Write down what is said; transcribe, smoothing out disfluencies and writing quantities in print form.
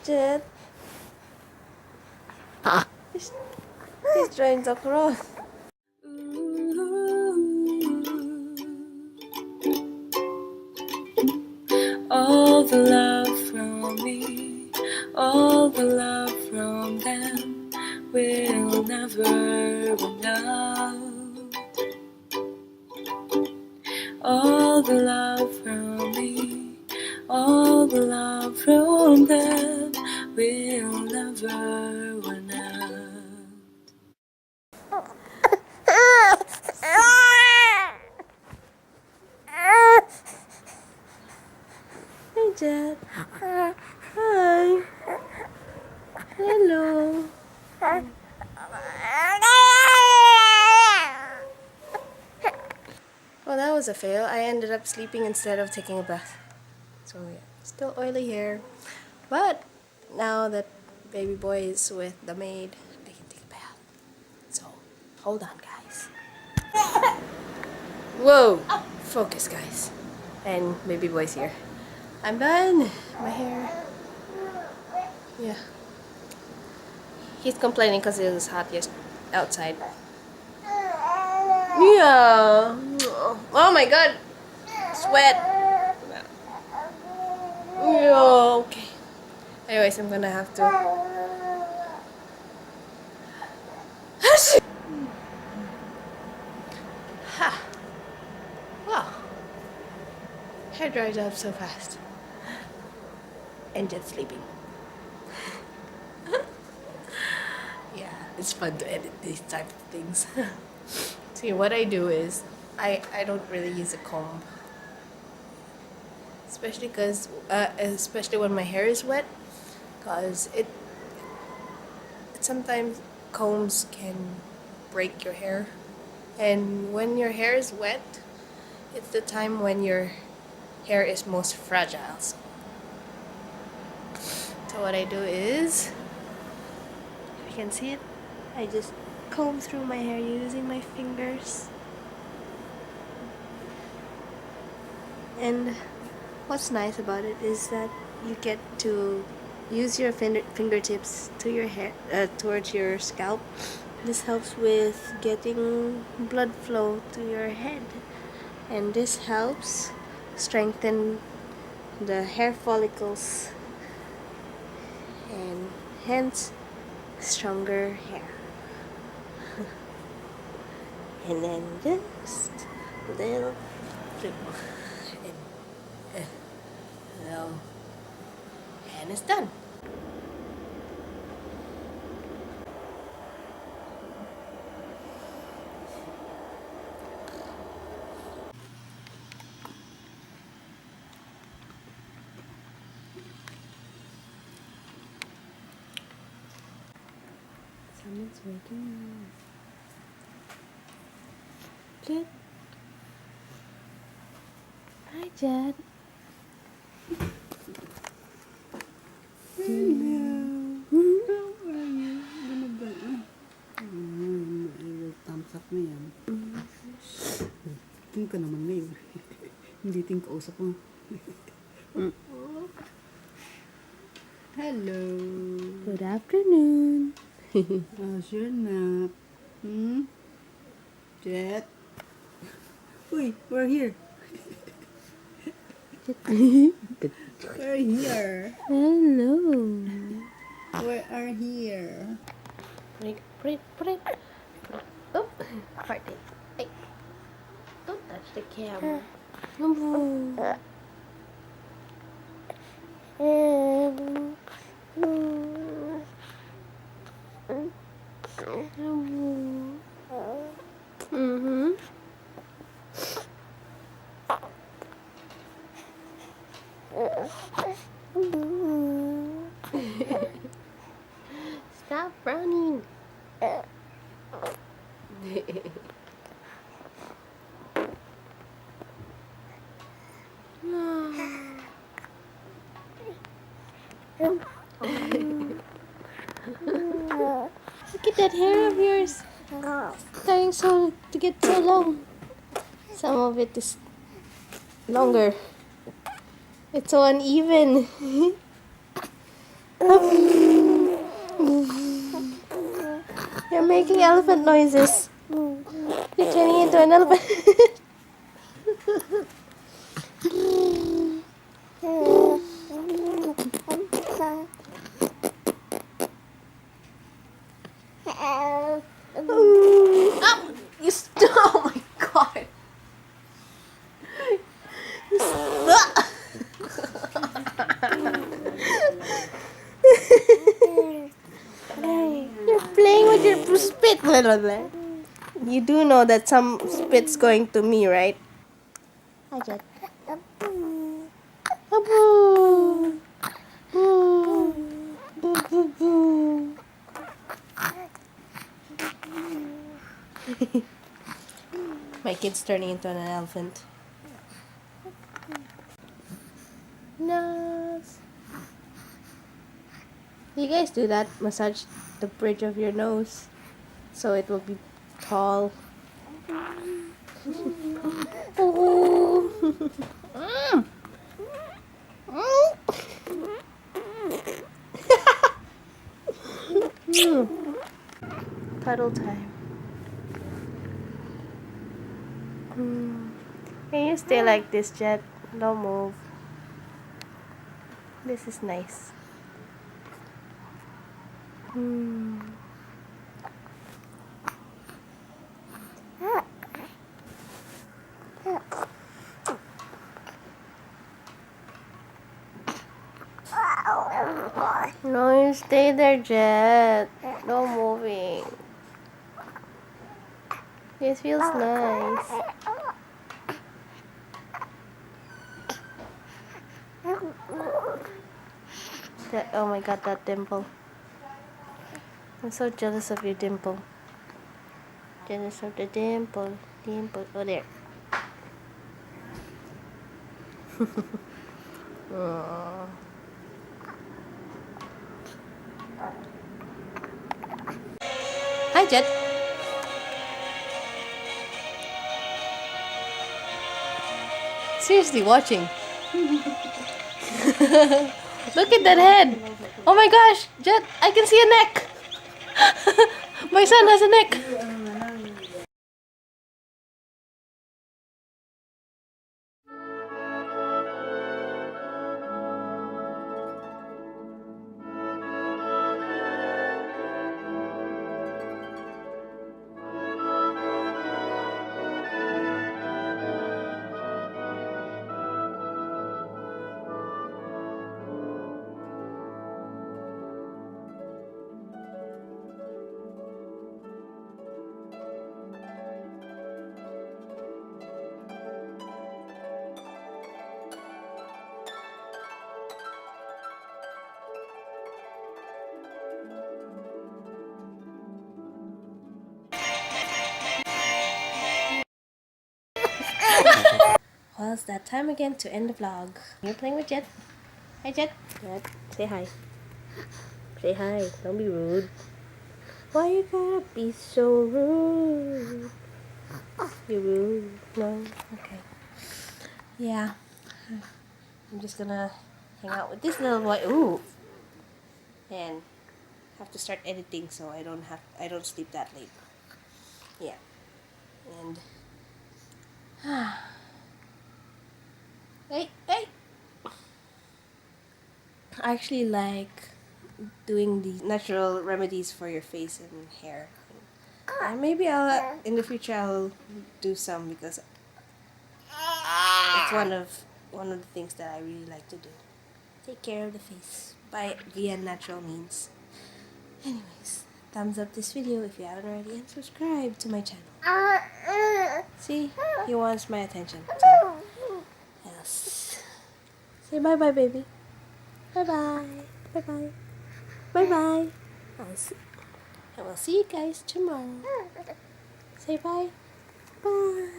Jet. He's trying to cross. All the love from me, all the love from them will never run out. All the love from me, all the love from them will never run out. Hey, Jet. Hi. Hello. Well, that was a fail. I ended up sleeping instead of taking a bath. So yeah, still oily hair. But now that baby boy is with the maid, I can take a bath. So hold on, guys. Whoa! Focus, guys. And baby boy's here. I'm done. My hair. Yeah. He's complaining because it was hot outside. Yeah. Oh my god. Sweat. Yeah, okay. Anyways, I'm gonna have to. Ha. Wow. Hair dries up so fast. And just sleeping. Yeah, it's fun to edit these type of things. See, what I do is I don't really use a comb, especially when my hair is wet, cause it sometimes combs can break your hair, and when your hair is wet, it's the time when your hair is most fragile. So what I do is, if you can see it, I just comb through my hair using my fingers. And what's nice about it is that you get to use your fingertips to your hair, towards your scalp. This helps with getting blood flow to your head, and this helps strengthen the hair follicles and hence stronger hair. And then just a little flip, and it's done. Someone's waking up. Jet. Hi, Jet. Thumbs up na yan. Tingin ka naman ngayon. Hindi tingin kausap mo. Hello. Good afternoon. How's your nap? Jet? Uy, we're here. We're here. Hello. We are here. Break. Oh, party. Hey. Don't touch the camera. Mm-hmm. Stop running. Look at that hair of yours. Starting to get so long. Some of it is longer. It's so uneven. You're making elephant noises. You're turning into an elephant. Oh, you still. Oh my god. You're playing with your spit. You do know that some spit's going to me, right? Hi, Jet. Boo. Boo. Boo, boo, boo. My kid's turning into an elephant. Nose. You guys do that? Massage the bridge of your nose so it will be tall. Cuddle time. Can you stay like this, Jet? Don't move. This is nice. No, you stay there, Jet. No moving. This feels nice. Oh my god, that dimple. I'm so jealous of your dimple. Jealous of the dimple. Dimple. Oh, there. Aww. Hi, Jet. Seriously, watching. Look at that head. Oh my gosh, Jet, I can see a neck. My son has a neck. Well, it's that time again to end the vlog. You're playing with Jet. Hi, Jet. Jet, say hi. Say hi. Don't be rude. Why you gotta be so rude? You rude. No? Okay. Yeah. I'm just gonna hang out with this little boy. Ooh. And have to start editing so I don't sleep that late. Yeah. And hey. I actually like doing the natural remedies for your face and hair. And maybe I'll in the future I'll do some because it's one of the things that I really like to do. Take care of the face via natural means. Anyways, thumbs up this video if you haven't already and subscribe to my channel. See, he wants my attention. So, yes. Say bye bye, baby. Bye bye. Bye bye. Bye bye. I will see you guys tomorrow. Say bye. Bye.